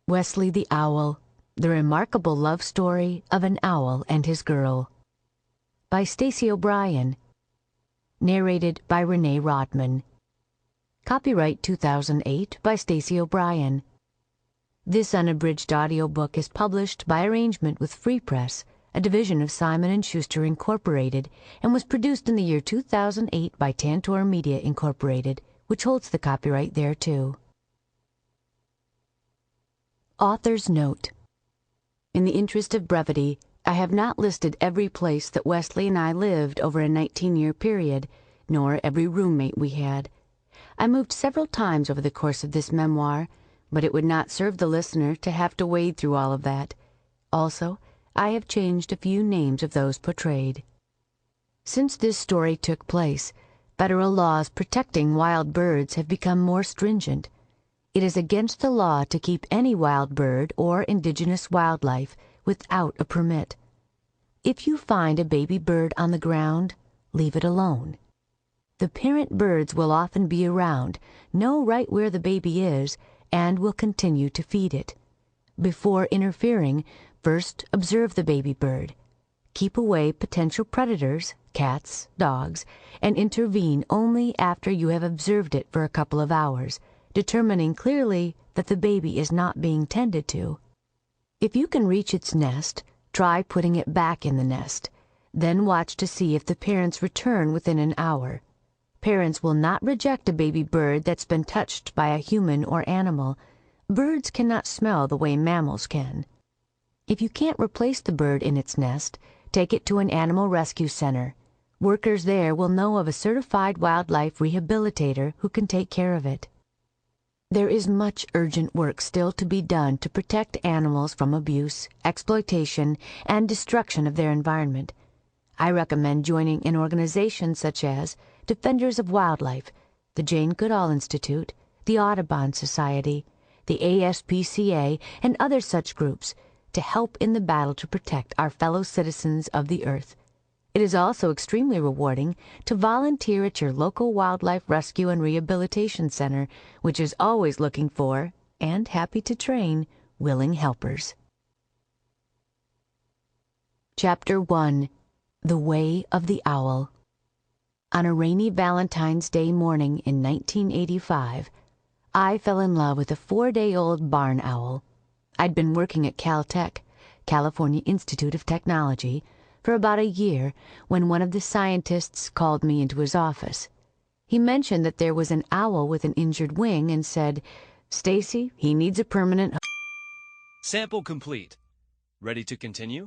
Wesley the Owl, The Remarkable Love Story of an Owl and His Girl, by Stacey O'Brien. Narrated by Renée Raudman. Copyright 2008 by Stacey O'Brien. This unabridged audiobook is published by arrangement with Free Press, a division of Simon & Schuster Incorporated, and was produced in the year 2008 by Tantor Media Incorporated, which holds the copyright thereto. Author's Note. In the interest of brevity, I have not listed every place that Wesley and I lived over a 19-year period, nor every roommate we had. I moved several times over the course of this memoir, but it would not serve the listener to have to wade through all of that. Also, I have changed a few names of those portrayed. Since this story took place, federal laws protecting wild birds have become more stringent. It is against the law to keep any wild bird or indigenous wildlife without a permit. If you find a baby bird on the ground, leave it alone. The parent birds will often be around, know right where the baby is, and will continue to feed it. Before interfering, first observe the baby bird. Keep away potential predators, cats, dogs, and intervene only after you have observed it for a couple of hours, determining clearly that the baby is not being tended to. If you can reach its nest, try putting it back in the nest. Then watch to see if the parents return within an hour. Parents will not reject a baby bird that's been touched by a human or animal. Birds cannot smell the way mammals can. If you can't replace the bird in its nest, take it to an animal rescue center. Workers there will know of a certified wildlife rehabilitator who can take care of it. There is much urgent work still to be done to protect animals from abuse, exploitation, and destruction of their environment. I recommend joining an organization such as Defenders of Wildlife, the Jane Goodall Institute, the Audubon Society, the ASPCA, and other such groups to help in the battle to protect our fellow citizens of the earth. It is also extremely rewarding to volunteer at your local wildlife rescue and rehabilitation center, which is always looking for, and happy to train, willing helpers. Chapter 1. The Way of the Owl. On a rainy Valentine's Day morning in 1985, I fell in love with a 4-day-old barn owl. I'd been working at Caltech, California Institute of Technology, for about a year when one of the scientists called me into his office. He mentioned that there was an owl with an injured wing and said, "Stacey, he needs a permanent..." Sample complete. Ready to continue?